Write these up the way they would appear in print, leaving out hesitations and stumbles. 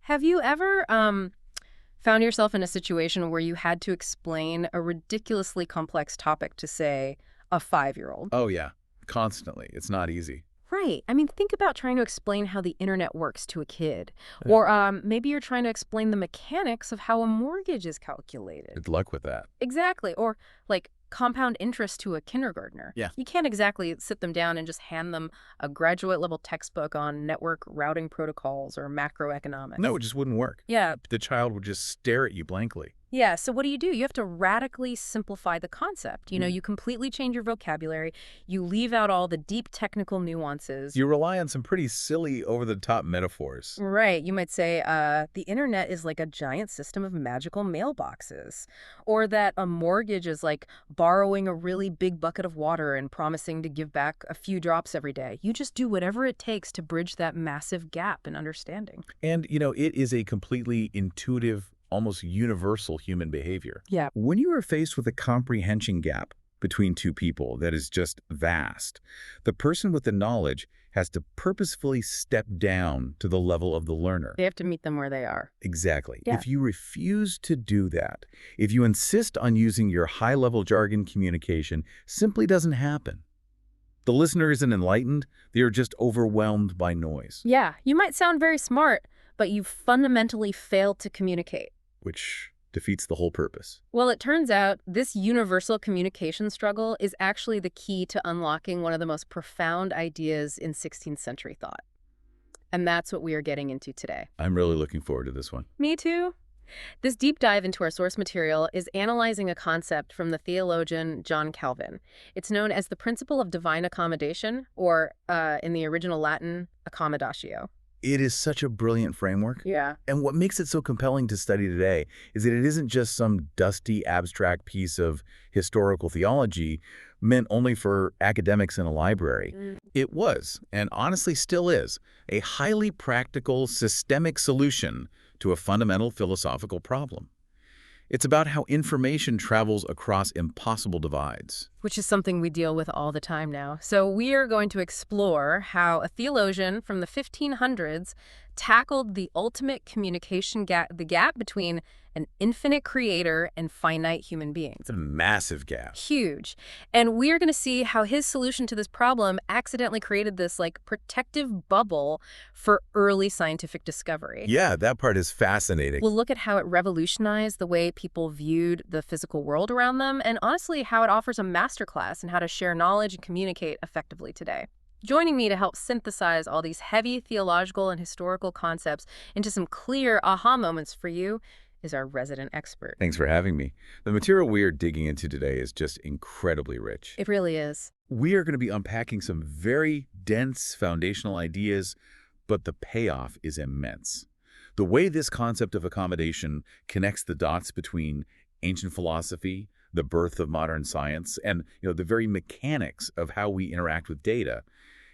Have you ever found yourself in a situation where you had to explain a ridiculously complex topic to, say, a 5-year-old? Oh, yeah. Constantly. It's not easy. Right. I mean, think about trying to explain how the internet works to a kid. Or maybe you're trying to explain the mechanics of how a mortgage is calculated. Good luck with that. Exactly. Or, like, compound interest to a kindergartner. Yeah. You can't exactly sit them down and just hand them a graduate-level textbook on network routing protocols or macroeconomics. No, it just wouldn't work. Yeah. The child would just stare at you blankly. Yeah, so what do? You have to radically simplify the concept. You completely change your vocabulary. You leave out all the deep technical nuances. You rely on some pretty silly, over-the-top metaphors. Right. You might say, the internet is like a giant system of magical mailboxes. Or that a mortgage is like borrowing a really big bucket of water and promising to give back a few drops every day. You just do whatever it takes to bridge that massive gap in understanding. And, it is a completely intuitive, almost universal human behavior. Yeah. When you are faced with a comprehension gap between two people that is just vast, the person with the knowledge has to purposefully step down to the level of the learner. They have to meet them where they are. Exactly. Yeah. If you refuse to do that, if you insist on using your high-level jargon, communication simply doesn't happen. The listener isn't enlightened. They are just overwhelmed by noise. Yeah, you might sound very smart, but you fundamentally failed to communicate. Which defeats the whole purpose. Well, it turns out this universal communication struggle is actually the key to unlocking one of the most profound ideas in 16th century thought. And that's what we are getting into today. I'm really looking forward to this one. Me too. This deep dive into our source material is analyzing a concept from the theologian John Calvin. It's known as the Principle of Divine Accommodation, or in the original Latin, accommodatio. It is such a brilliant framework. Yeah. And what makes it so compelling to study today is that it isn't just some dusty, abstract piece of historical theology meant only for academics in a library. It was, and honestly still is, a highly practical, systemic solution to a fundamental philosophical problem. It's about how information travels across impossible divides. Which is something we deal with all the time now. So we are going to explore how a theologian from the 1500s tackled the ultimate communication gap, the gap between an infinite creator and finite human beings. It's a massive gap. Huge. And we are going to see how his solution to this problem accidentally created this protective bubble for early scientific discovery. Yeah, that part is fascinating. We'll look at how it revolutionized the way people viewed the physical world around them, and honestly, how it offers a masterclass in how to share knowledge and communicate effectively today. Joining me to help synthesize all these heavy theological and historical concepts into some clear aha moments for you is our resident expert. Thanks for having me. The material we are digging into today is just incredibly rich. It really is. We are going to be unpacking some very dense foundational ideas, but the payoff is immense. The way this concept of accommodation connects the dots between ancient philosophy, the birth of modern science, and the very mechanics of how we interact with data,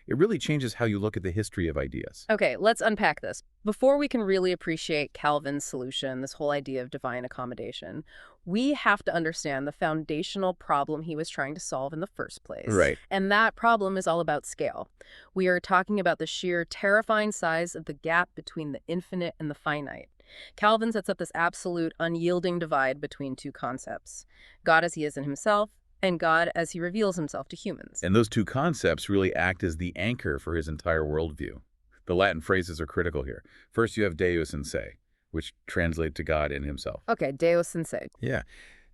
it really changes how you look at the history of ideas. Okay, let's unpack this. Before we can really appreciate Calvin's solution, this whole idea of divine accommodation, we have to understand the foundational problem he was trying to solve in the first place. Right. And that problem is all about scale. We are talking about the sheer terrifying size of the gap between the infinite and the finite. Calvin sets up this absolute unyielding divide between two concepts: God as he is in himself, and God as he reveals himself to humans. And those two concepts really act as the anchor for his entire worldview. The Latin phrases are critical here. First, you have Deus in se, which translates to God in himself. Okay, Deus in se. Yeah.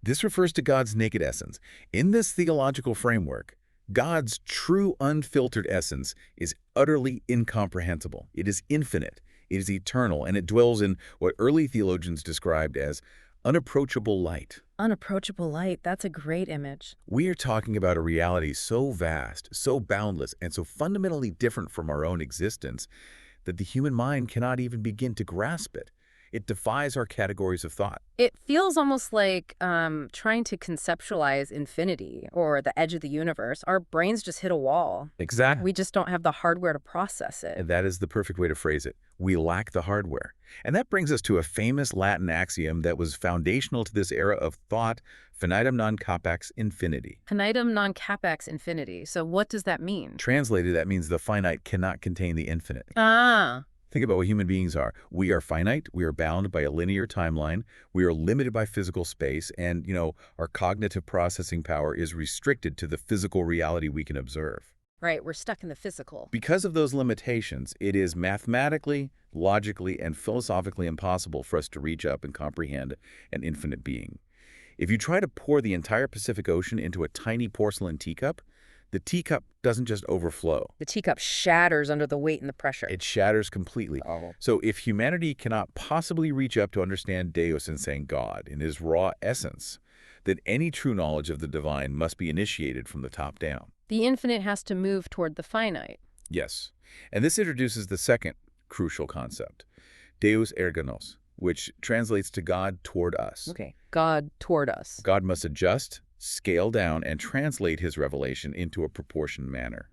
This refers to God's naked essence. In this theological framework, God's true unfiltered essence is utterly incomprehensible. It is infinite, it is eternal, and it dwells in what early theologians described as unapproachable light. Unapproachable light, that's a great image. We are talking about a reality so vast, so boundless, and so fundamentally different from our own existence that the human mind cannot even begin to grasp it. It defies our categories of thought. It feels almost like trying to conceptualize infinity or the edge of the universe. Our brains just hit a wall. Exactly. We just don't have the hardware to process it. And that is the perfect way to phrase it. We lack the hardware. And that brings us to a famous Latin axiom that was foundational to this era of thought: finitum non capax infinity. Finitum non capax infinity. So what does that mean? Translated, that means the finite cannot contain the infinite. Ah. Think about what human beings are. We are finite. We are bound by a linear timeline. We are limited by physical space. And, our cognitive processing power is restricted to the physical reality we can observe. Right, we're stuck in the physical. Because of those limitations, it is mathematically, logically, and philosophically impossible for us to reach up and comprehend an infinite being. If you try to pour the entire Pacific Ocean into a tiny porcelain teacup, the teacup doesn't just overflow. The teacup shatters under the weight and the pressure. It shatters completely. Oh. So if humanity cannot possibly reach up to understand Deus and saying God in his raw essence, then any true knowledge of the divine must be initiated from the top down. The infinite has to move toward the finite. Yes. And this introduces the second crucial concept, Deus erga nos, which translates to God toward us. Okay, God toward us. God must adjust, scale down, and translate his revelation into a proportioned manner.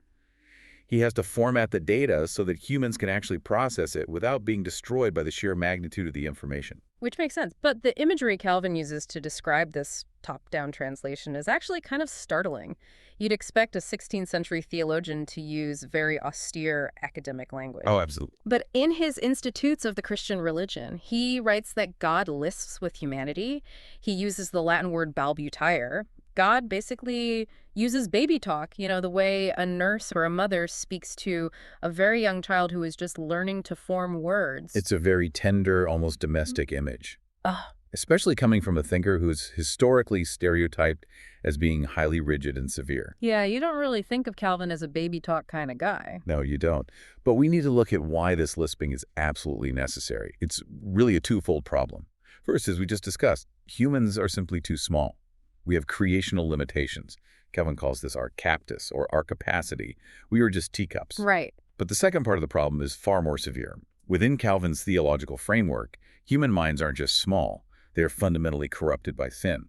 He has to format the data so that humans can actually process it without being destroyed by the sheer magnitude of the information. Which makes sense. But the imagery Calvin uses to describe this top-down translation is actually kind of startling. You'd expect a 16th-century theologian to use very austere academic language. Oh, absolutely. But in his Institutes of the Christian Religion, he writes that God lisps with humanity. He uses the Latin word balbutire. God basically uses baby talk, the way a nurse or a mother speaks to a very young child who is just learning to form words. It's a very tender, almost domestic image. Ugh. Especially coming from a thinker who's historically stereotyped as being highly rigid and severe. Yeah, you don't really think of Calvin as a baby talk kind of guy. No, you don't. But we need to look at why this lisping is absolutely necessary. It's really a twofold problem. First, as we just discussed, humans are simply too small. We have creational limitations. Calvin calls this our captus, or our capacity. We are just teacups. Right. But the second part of the problem is far more severe. Within Calvin's theological framework, human minds aren't just small. They're fundamentally corrupted by sin.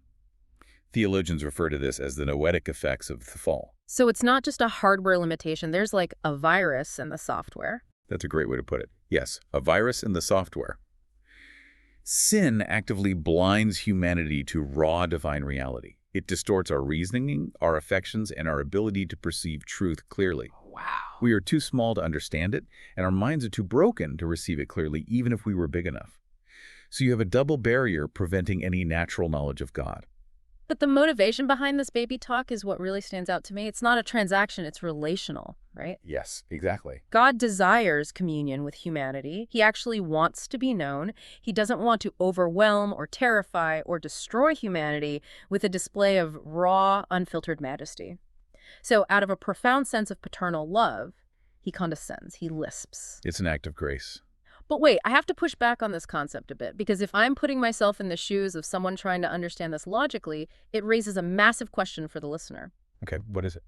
Theologians refer to this as the noetic effects of the fall. So it's not just a hardware limitation. There's like a virus in the software. That's a great way to put it. Yes, a virus in the software. Sin actively blinds humanity to raw divine reality. It distorts our reasoning, our affections, and our ability to perceive truth clearly. Wow. We are too small to understand it, and our minds are too broken to receive it clearly, even if we were big enough. So you have a double barrier preventing any natural knowledge of God. But the motivation behind this baby talk is what really stands out to me. It's not a transaction, it's relational, right? Yes, exactly. God desires communion with humanity. He actually wants to be known. He doesn't want to overwhelm or terrify or destroy humanity with a display of raw, unfiltered majesty. So out of a profound sense of paternal love, he condescends, he lisps. It's an act of grace. But wait, I have to push back on this concept a bit, because if I'm putting myself in the shoes of someone trying to understand this logically, it raises a massive question for the listener. Okay, what is it?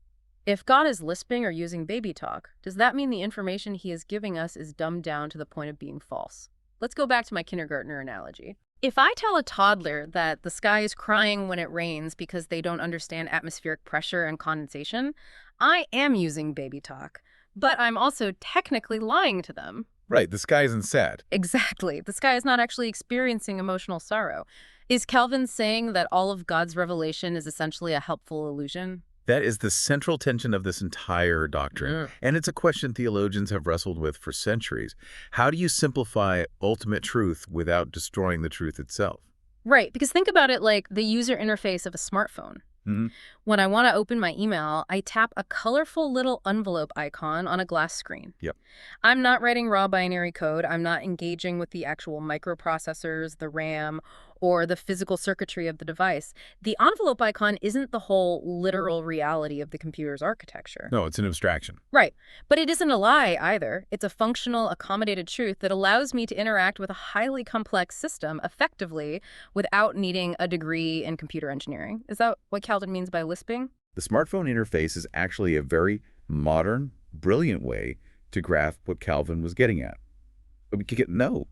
If God is lisping or using baby talk, does that mean the information he is giving us is dumbed down to the point of being false? Let's go back to my kindergartner analogy. If I tell a toddler that the sky is crying when it rains because they don't understand atmospheric pressure and condensation, I am using baby talk, but I'm also technically lying to them. Right, the sky isn't sad. Exactly. The sky is not actually experiencing emotional sorrow. Is Calvin saying that all of God's revelation is essentially a helpful illusion? That is the central tension of this entire doctrine. And it's a question theologians have wrestled with for centuries. How do you simplify ultimate truth without destroying the truth itself? Right, because think about it like the user interface of a smartphone. When I want to open my email, I tap a colorful little envelope icon on a glass screen. Yep. I'm not writing raw binary code. I'm not engaging with the actual microprocessors, the RAM, or the physical circuitry of the device. The envelope icon isn't the whole literal reality of the computer's architecture. No, it's an abstraction. Right. But it isn't a lie either. It's a functional, accommodated truth that allows me to interact with a highly complex system effectively without needing a degree in computer engineering. Is that what Calvin means by lisping? The smartphone interface is actually a very modern, brilliant way to grasp what Calvin was getting at. No.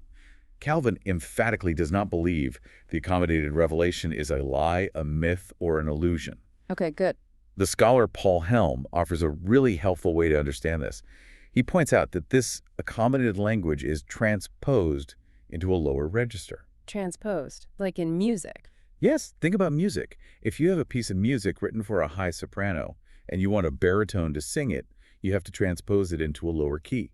Calvin emphatically does not believe the accommodated revelation is a lie, a myth, or an illusion. Okay, good. The scholar Paul Helm offers a really helpful way to understand this. He points out that this accommodated language is transposed into a lower register. Transposed, like in music. Yes, think about music. If you have a piece of music written for a high soprano and you want a baritone to sing it, you have to transpose it into a lower key.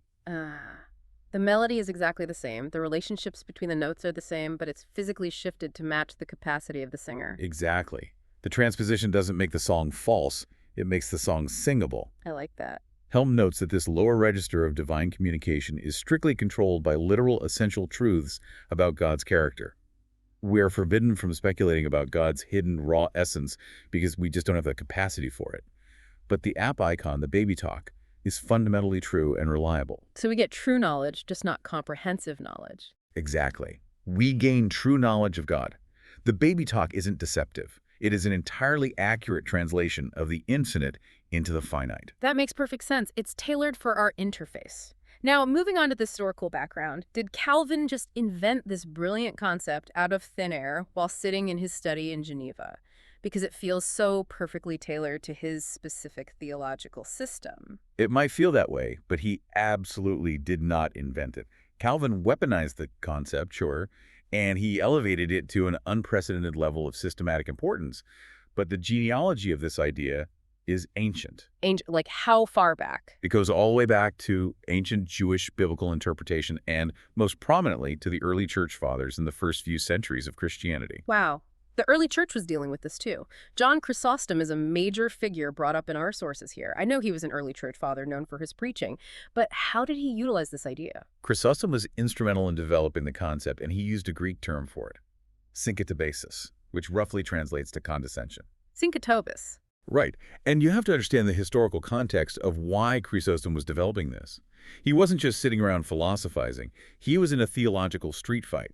The melody is exactly the same. The relationships between the notes are the same, but it's physically shifted to match the capacity of the singer. Exactly. The transposition doesn't make the song false, it makes the song singable. I like that. Helm notes that this lower register of divine communication is strictly controlled by literal essential truths about God's character. We are forbidden from speculating about God's hidden raw essence because we just don't have the capacity for it. But the app icon, the baby talk, is fundamentally true and reliable. So we get true knowledge, just not comprehensive knowledge. Exactly. We gain true knowledge of God. The baby talk isn't deceptive. It is an entirely accurate translation of the infinite into the finite. That makes perfect sense. It's tailored for our interface. Now, moving on to the historical background, did Calvin just invent this brilliant concept out of thin air while sitting in his study in Geneva? Because it feels so perfectly tailored to his specific theological system. It might feel that way, but he absolutely did not invent it. Calvin weaponized the concept, sure, and he elevated it to an unprecedented level of systematic importance. But the genealogy of this idea is ancient. Like how far back? It goes all the way back to ancient Jewish biblical interpretation and, most prominently, to the early church fathers in the first few centuries of Christianity. Wow. The early church was dealing with this too. John Chrysostom is a major figure brought up in our sources here. I know he was an early church father known for his preaching, but how did he utilize this idea? Chrysostom was instrumental in developing the concept, and he used a Greek term for it, synkatabasis, which roughly translates to condescension. Synkatobis. Right. And you have to understand the historical context of why Chrysostom was developing this. He wasn't just sitting around philosophizing. He was in a theological street fight.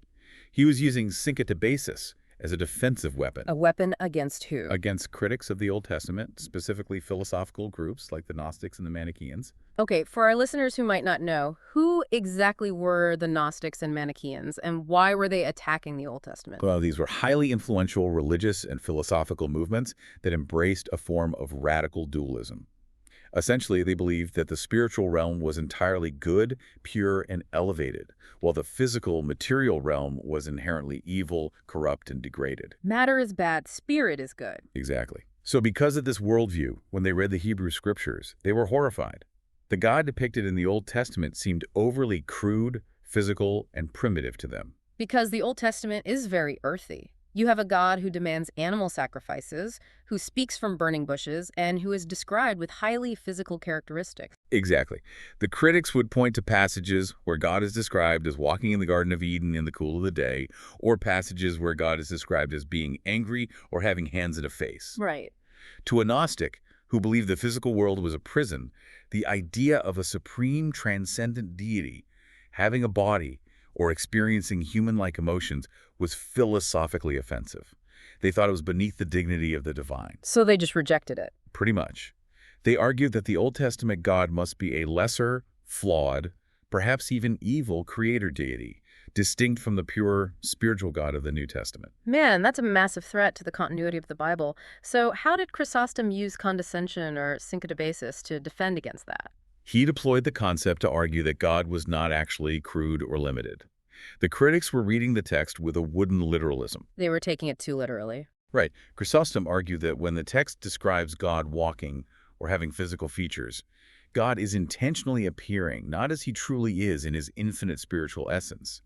He was using synkatabasis as a defensive weapon. A weapon against who? Against critics of the Old Testament, specifically philosophical groups like the Gnostics and the Manichaeans. Okay, for our listeners who might not know, who exactly were the Gnostics and Manichaeans, and why were they attacking the Old Testament? Well, these were highly influential religious and philosophical movements that embraced a form of radical dualism. Essentially, they believed that the spiritual realm was entirely good, pure, and elevated, while the physical, material realm was inherently evil, corrupt, and degraded. Matter is bad, spirit is good. Exactly. So because of this worldview, when they read the Hebrew scriptures, they were horrified. The God depicted in the Old Testament seemed overly crude, physical, and primitive to them. Because the Old Testament is very earthy. You have a God who demands animal sacrifices, who speaks from burning bushes, and who is described with highly physical characteristics. Exactly. The critics would point to passages where God is described as walking in the Garden of Eden in the cool of the day, or passages where God is described as being angry or having hands and a face. Right. To a Gnostic, who believed the physical world was a prison, the idea of a supreme transcendent deity having a body or experiencing human-like emotions was philosophically offensive. They thought it was beneath the dignity of the divine. So they just rejected it. Pretty much. They argued that the Old Testament God must be a lesser, flawed, perhaps even evil creator deity, distinct from the pure spiritual God of the New Testament. Man, that's a massive threat to the continuity of the Bible. So how did Chrysostom use condescension or synkatabasis to defend against that? He deployed the concept to argue that God was not actually crude or limited. The critics were reading the text with a wooden literalism. They were taking it too literally. Right. Chrysostom argued that when the text describes God walking or having physical features, God is intentionally appearing not as he truly is in his infinite spiritual essence,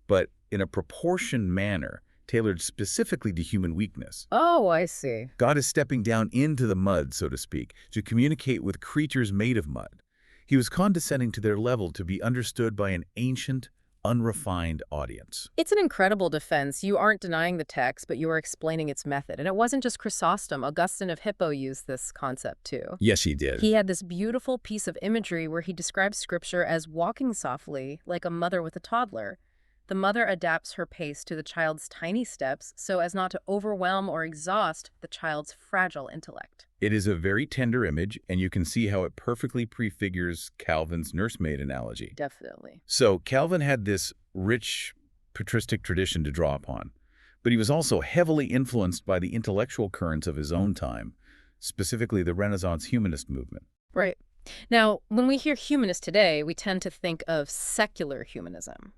but in a proportioned manner tailored specifically to human weakness. Oh, I see. God is stepping down into the mud, so to speak, to communicate with creatures made of mud. He was condescending to their level to be understood by an ancient, unrefined audience. It's an incredible defense. You aren't denying the text, but you are explaining its method. And it wasn't just Chrysostom. Augustine of Hippo used this concept too. Yes, he did. He had this beautiful piece of imagery where he describes scripture as walking softly, like a mother with a toddler. The mother adapts her pace to the child's tiny steps so as not to overwhelm or exhaust the child's fragile intellect. It is a very tender image, and you can see how it perfectly prefigures Calvin's nursemaid analogy. Definitely. So Calvin had this rich patristic tradition to draw upon, but he was also heavily influenced by the intellectual currents of his own time, specifically the Renaissance humanist movement. Right. Now, when we hear humanist today, we tend to think of secular humanism.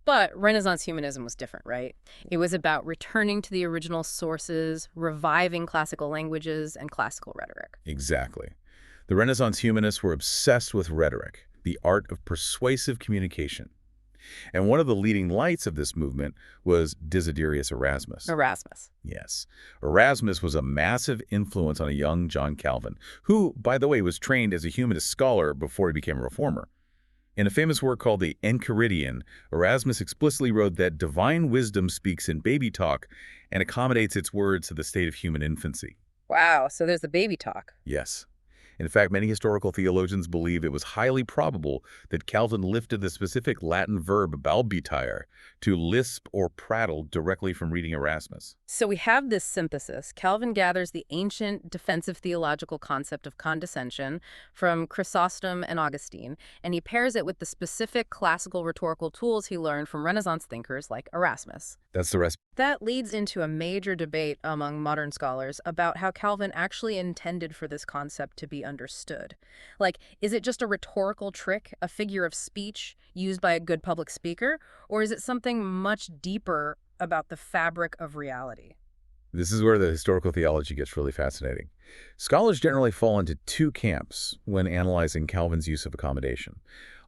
But Renaissance humanism was different, right? It was about returning to the original sources, reviving classical languages and classical rhetoric. Exactly. The Renaissance humanists were obsessed with rhetoric. the art of persuasive communication. And one of the leading lights of this movement was Desiderius Erasmus. Erasmus. Yes. Erasmus was a massive influence on a young John Calvin, who, by the way, was trained as a humanist scholar before he became a reformer. In a famous work called the Enchiridion, Erasmus explicitly wrote that divine wisdom speaks in baby talk and accommodates its words to the state of human infancy. Wow, so there's the baby talk. Yes. In fact, many historical theologians believe it was highly probable that Calvin lifted the specific Latin verb balbutire to lisp or prattle directly from reading Erasmus. So we have this synthesis. Calvin gathers the ancient defensive theological concept of condescension from Chrysostom and Augustine, and he pairs it with the specific classical rhetorical tools he learned from Renaissance thinkers like Erasmus. That's the rest. That leads into a major debate among modern scholars about how Calvin actually intended for this concept to be understood. Like, is it just a rhetorical trick, a figure of speech used by a good public speaker, or is it something much deeper about the fabric of reality? This is where the historical theology gets really fascinating. Scholars generally fall into two camps when analyzing Calvin's use of accommodation.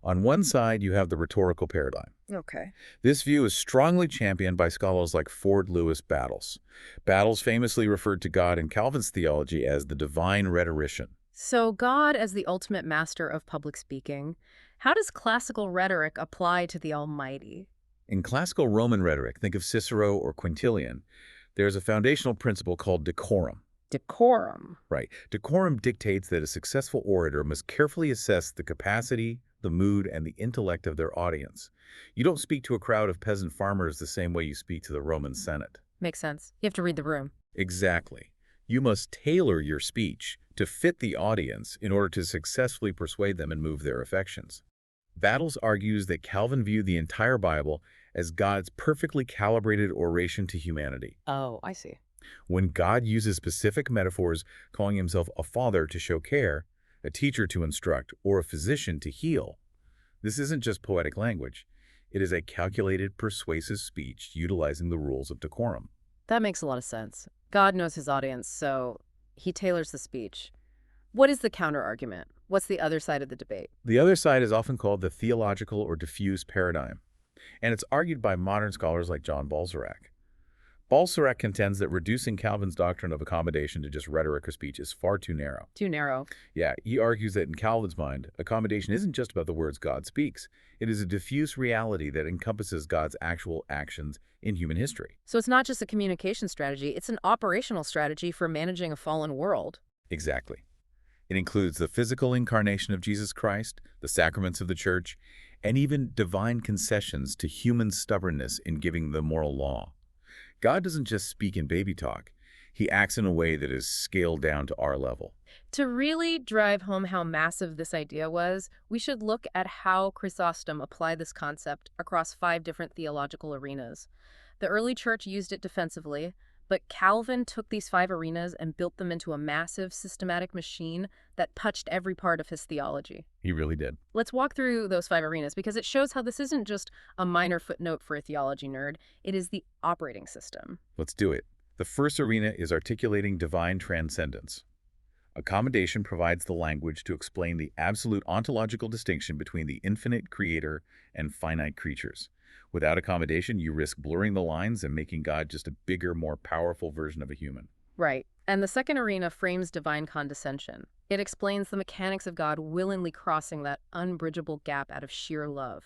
On one side, you have the rhetorical paradigm. Okay. This view is strongly championed by scholars like Ford Lewis Battles. Battles famously referred to God in Calvin's theology as the divine rhetorician. So God as the ultimate master of public speaking, how does classical rhetoric apply to the Almighty? In classical Roman rhetoric, think of Cicero or Quintilian, there's a foundational principle called decorum. Decorum. Right. Decorum dictates that a successful orator must carefully assess the capacity, the mood, and the intellect of their audience. You don't speak to a crowd of peasant farmers the same way you speak to the Roman Senate. Makes sense. You have to read the room. Exactly. You must tailor your speech to fit the audience in order to successfully persuade them and move their affections. Battles argues that Calvin viewed the entire Bible as God's perfectly calibrated oration to humanity. Oh, I see. When God uses specific metaphors, calling himself a father to show care, a teacher to instruct, or a physician to heal, this isn't just poetic language. It is a calculated, persuasive speech utilizing the rules of decorum. That makes a lot of sense. God knows his audience, so he tailors the speech. What is the counter-argument? What's the other side of the debate? The other side is often called the theological or diffuse paradigm, and it's argued by modern scholars like John Balbutire. Balbutire contends that reducing Calvin's doctrine of accommodation to just rhetoric or speech is far too narrow. Too narrow. Yeah, he argues that in Calvin's mind, accommodation isn't just about the words God speaks. It is a diffuse reality that encompasses God's actual actions in human history. So it's not just a communication strategy, it's an operational strategy for managing a fallen world. Exactly. It includes the physical incarnation of Jesus Christ, the sacraments of the church, and even divine concessions to human stubbornness in giving the moral law. God doesn't just speak in baby talk. He acts in a way that is scaled down to our level. To really drive home how massive this idea was, we should look at how Chrysostom applied this concept across 5 different theological arenas. The early church used it defensively, but Calvin took these 5 arenas and built them into a massive, systematic machine that touched every part of his theology. He really did. Let's walk through those 5 arenas because it shows how this isn't just a minor footnote for a theology nerd. It is the operating system. Let's do it. The first arena is articulating divine transcendence. Accommodation provides the language to explain the absolute ontological distinction between the infinite creator and finite creatures. Without accommodation, you risk blurring the lines and making God just a bigger, more powerful version of a human. Right. And the second arena frames divine condescension. It explains the mechanics of God willingly crossing that unbridgeable gap out of sheer love.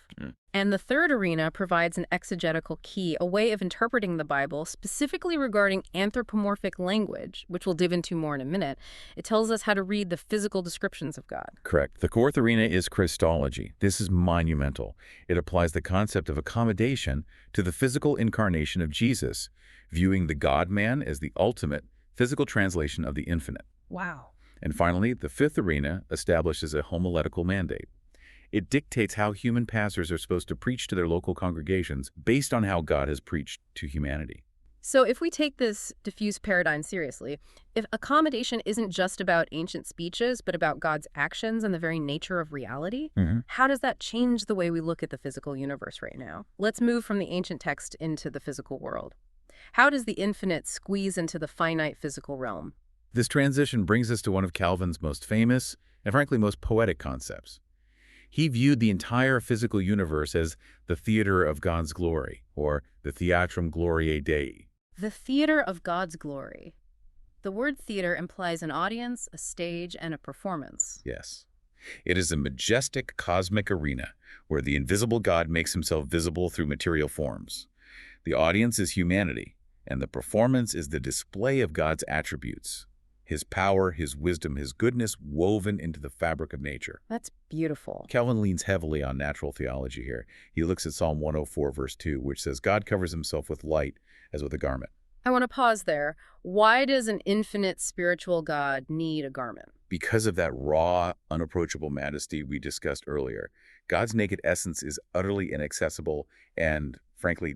And the third arena provides an exegetical key, a way of interpreting the Bible, specifically regarding anthropomorphic language, which we'll dive into more in a minute. It tells us how to read the physical descriptions of God. Correct. The fourth arena is Christology. This is monumental. It applies the concept of accommodation to the physical incarnation of Jesus, viewing the God-man as the ultimate physical translation of the infinite. Wow. And finally, the fifth arena establishes a homiletical mandate. It dictates how human pastors are supposed to preach to their local congregations based on how God has preached to humanity. So if we take this diffuse paradigm seriously, if accommodation isn't just about ancient speeches, but about God's actions and the very nature of reality, how does that change the way we look at the physical universe right now? Let's move from the ancient text into the physical world. How does the infinite squeeze into the finite physical realm? This transition brings us to one of Calvin's most famous and frankly most poetic concepts. He viewed the entire physical universe as the theater of God's glory, or the theatrum gloriae Dei. The theater of God's glory. The word theater implies an audience, a stage, and a performance. Yes. It is a majestic cosmic arena where the invisible God makes himself visible through material forms. The audience is humanity, and the performance is the display of God's attributes. His power, his wisdom, his goodness woven into the fabric of nature. That's beautiful. Calvin leans heavily on natural theology here. He looks at Psalm 104, verse 2, which says, God covers himself with light as with a garment. I want to pause there. Why does an infinite spiritual God need a garment? Because of that raw, unapproachable majesty we discussed earlier. God's naked essence is utterly inaccessible and, frankly,